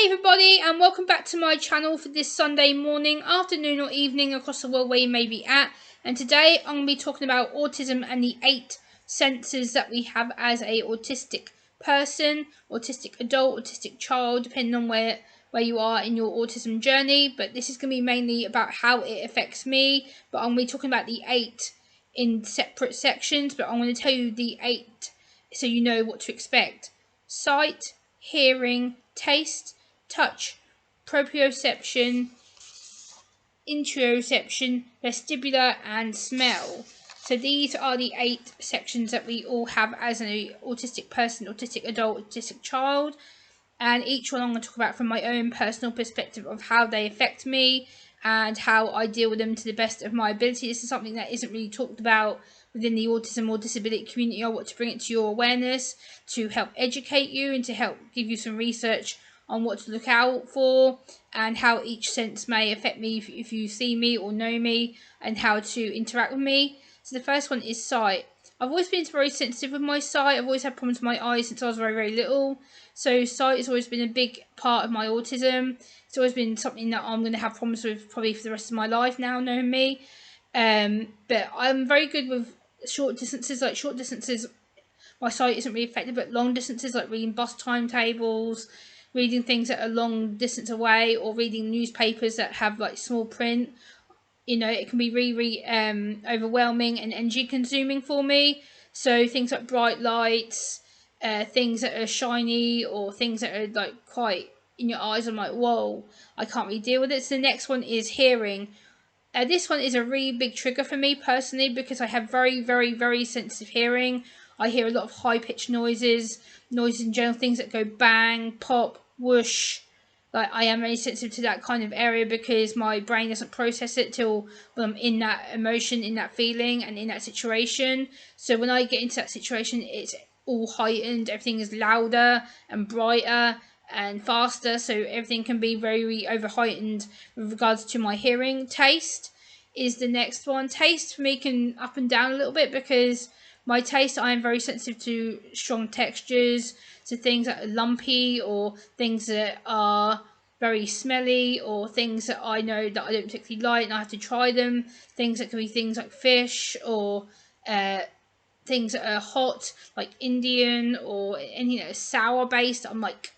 Hey everybody, and welcome back to my channel for this Sunday morning, afternoon or evening across the world where you may be at. And today I'm going to be talking about autism and the 8 senses that we have as a autistic person, autistic adult, autistic child, depending on where you are in your autism journey. But this is going to be mainly about how it affects me, but I'm going to be talking about the 8 in separate sections, but I'm going to tell you the 8 so you know what to expect. Sight, hearing, taste, touch, proprioception, interoception, vestibular, and smell. So these are the 8 sections that we all have as an autistic person, autistic adult, autistic child. And each one I'm going to talk about from my own personal perspective of how they affect me and how I deal with them to the best of my ability. This is something that isn't really talked about within the autism or disability community. I want to bring it to your awareness to help educate you and to help give you some research on what to look out for and how each sense may affect me if you see me or know me, and how to interact with me. So the first one is sight. I've always been very sensitive with my sight. I've always had problems with my eyes since I was very, very little. So sight has always been a big part of my autism. It's always been something that I'm going to have problems with probably for the rest of my life now, knowing me. But I'm very good with short distances. Like short distances, my sight isn't really affected, but long distances, like reading bus timetables, reading things that are long distance away, or reading newspapers that have like small print, you know, it can be really overwhelming and energy consuming for me. So things like bright lights, things that are shiny, or things that are like quite in your eyes, I'm like, whoa, I can't really deal with it. So the next one is hearing. This one is a really big trigger for me personally because I have very, very, very sensitive hearing. I hear a lot of high-pitched noises in general, things that go bang, pop, whoosh. Like, I am very sensitive to that kind of area because my brain doesn't process it till when I'm in that emotion, in that feeling, and in that situation. So when I get into that situation, it's all heightened. Everything is louder and brighter and faster. So everything can be very over heightened with regards to my hearing. Taste is the next one. Taste for me can up and down a little bit because my taste, I am very sensitive to strong textures, to things that are lumpy or things that are very smelly or things that I know that I don't particularly like and I have to try them. Things that can be things like fish or things that are hot, like Indian, or anything that is sour based. I'm like,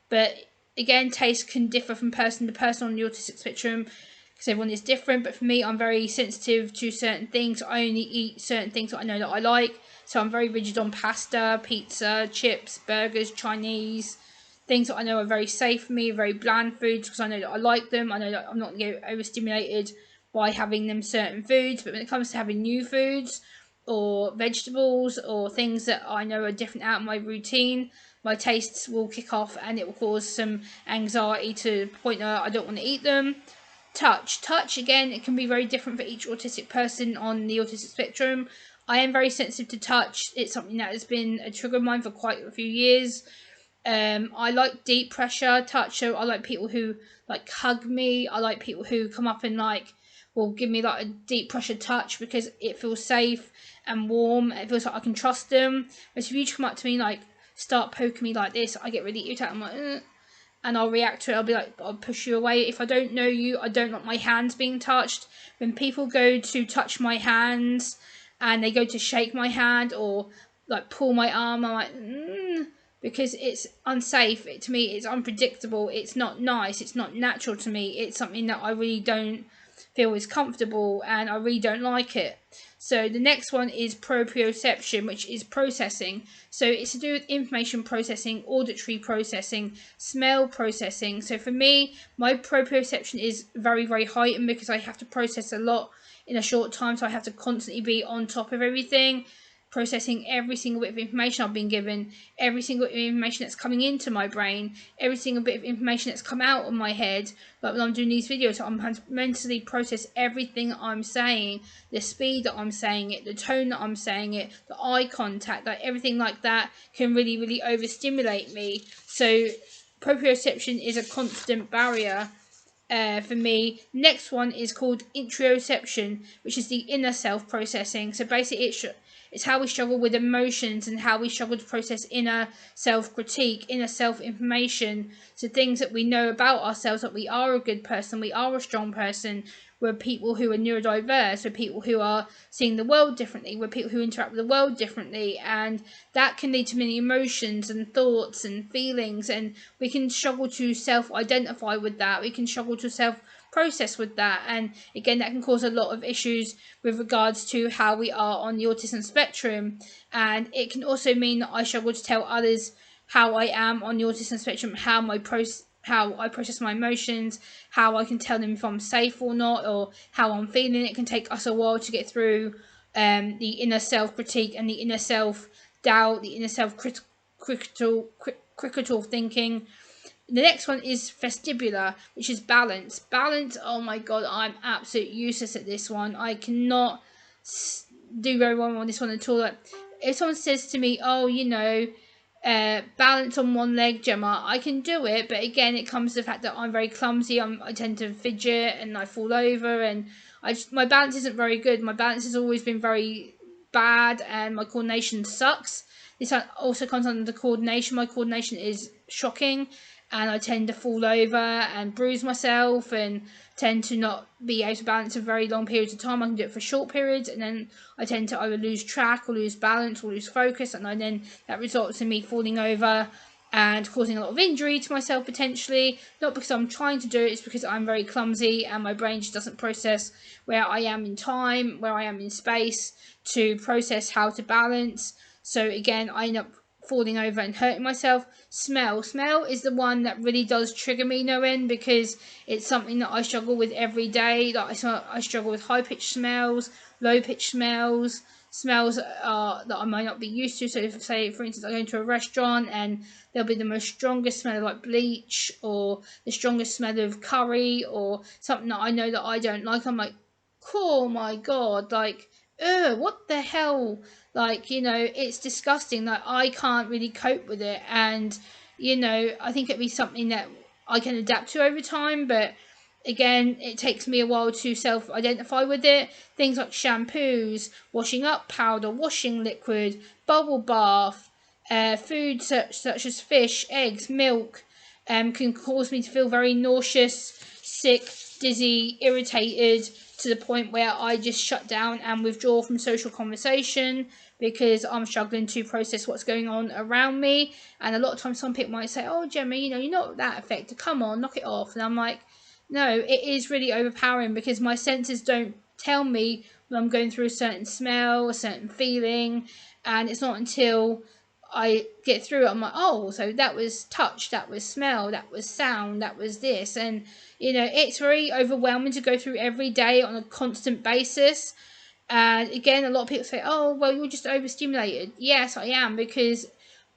but again, taste can differ from person to person on the autistic spectrum because everyone is different. But for me, I'm very sensitive to certain things. I only eat certain things that I know that I like. So I'm very rigid on pasta, pizza, chips, burgers, Chinese, things that I know are very safe for me, very bland foods because I know that I like them. I know that I'm not going to get overstimulated by having them certain foods. But when it comes to having new foods or vegetables or things that I know are different out of my routine, my tastes will kick off and it will cause some anxiety to the point that I don't want to eat them. Touch again, it can be very different for each autistic person on the autistic spectrum. I am very sensitive to touch. It's something that has been a trigger of mine for quite a few years. I like deep pressure touch, so I like people who like hug me. I like people who come up and like will give me like a deep pressure touch because it feels safe and warm. It feels like I can trust them. Whereas if you come up to me like start poking me like this, I get really irritated. I'm like, and I'll react to it. I'll be like, I'll push you away. If I don't know you, I don't like my hands being touched. When people go to touch my hands and they go to shake my hand or like pull my arm, I'm like, because it's unsafe. To me, it's unpredictable. It's not nice. It's not natural to me. It's something that I really don't feel is comfortable and I really don't like it. So the next one is proprioception, which is processing. So it's to do with information processing, auditory processing, smell processing. So for me, my proprioception is very, very heightened because I have to process a lot in a short time. So I have to constantly be on top of everything, processing every single bit of information I've been given, every single bit of information that's coming into my brain, every single bit of information that's come out of my head. Like when I'm doing these videos, I'm mentally process everything I'm saying, the speed that I'm saying it, the tone that I'm saying it, the eye contact, like everything like that can really, really overstimulate me. So proprioception is a constant barrier for me. Next one is called interoception, which is the inner self processing. So basically It's how we struggle with emotions and how we struggle to process inner self-critique, inner self-information. So things that we know about ourselves, that we are a good person, we are a strong person. We're people who are neurodiverse, we're people who are seeing the world differently, we're people who interact with the world differently, and that can lead to many emotions and thoughts and feelings, and we can struggle to self-identify with that, we can struggle to self-process with that, and again that can cause a lot of issues with regards to how we are on the autism spectrum. And it can also mean that I struggle to tell others how I am on the autism spectrum, how I process my emotions, how I can tell them if I'm safe or not, or how I'm feeling. It can take us a while to get through the inner self-critique and the inner self-doubt, the inner self-critical thinking. The next one is vestibular, which is balance. Balance, oh my god, I'm absolutely useless at this one. I cannot do very well on this one at all. Like, if someone says to me, oh, balance on one leg, Gemma, I can do it, but again, it comes to the fact that I'm very clumsy. I tend to fidget and I fall over, and my balance isn't very good. My balance has always been very bad, and my coordination sucks. This also comes under the coordination. My coordination is shocking, and I tend to fall over and bruise myself, and tend to not be able to balance for very long periods of time. I can do it for short periods, and then I tend to either lose track or lose balance or lose focus, and then that results in me falling over and causing a lot of injury to myself potentially. Not because I'm trying to do it, it's because I'm very clumsy and my brain just doesn't process where I am in time, where I am in space, to process how to balance. So again, I end up falling over and hurting myself. Smell is the one that really does trigger me no end, because it's something that I struggle with every day. Like I struggle with high pitched smells, low pitched smells that I might not be used to. So if, say for instance, I go into a restaurant and there'll be the most strongest smell of like bleach, or the strongest smell of curry, or something that I know that I don't like, I'm like, oh my god, like, what the hell? Like, it's disgusting. Like, I can't really cope with it. And, I think it'd be something that I can adapt to over time. But again, it takes me a while to self-identify with it. Things like shampoos, washing up powder, washing liquid, bubble bath, food such as fish, eggs, milk, can cause me to feel very nauseous, sick, dizzy, irritated, to the point where I just shut down and withdraw from social conversation, because I'm struggling to process what's going on around me. And a lot of times some people might say, oh, Gemma, you're not that affected, come on, knock it off. And I'm like, no, it is really overpowering, because my senses don't tell me when I'm going through a certain smell, a certain feeling, and it's not until I get through it, I'm like, oh, so that was touch, that was smell, that was sound, that was this. And, it's very overwhelming to go through every day on a constant basis. And again, a lot of people say, oh, well, you're just overstimulated. Yes, I am, because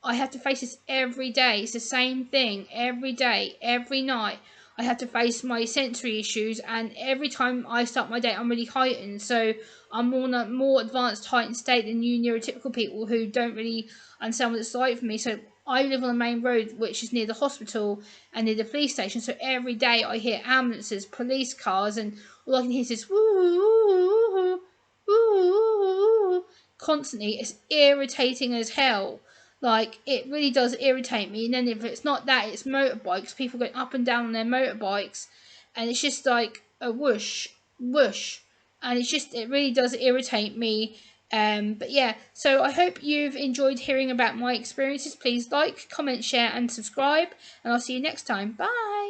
I have to face this every day. It's the same thing every day, every night. I have to face my sensory issues, and every time I start my day, I'm really heightened. So I'm on a more advanced heightened state than you neurotypical people who don't really understand what it's like for me. So I live on the main road, which is near the hospital and near the police station. So every day I hear ambulances, police cars, and all I can hear is this woo, woo, constantly. It's irritating as hell. Like, it really does irritate me. And then if it's not that, it's motorbikes. People going up and down on their motorbikes. And it's just like a whoosh, whoosh. And it really does irritate me. But yeah, so I hope you've enjoyed hearing about my experiences. Please like, comment, share and subscribe. And I'll see you next time. Bye.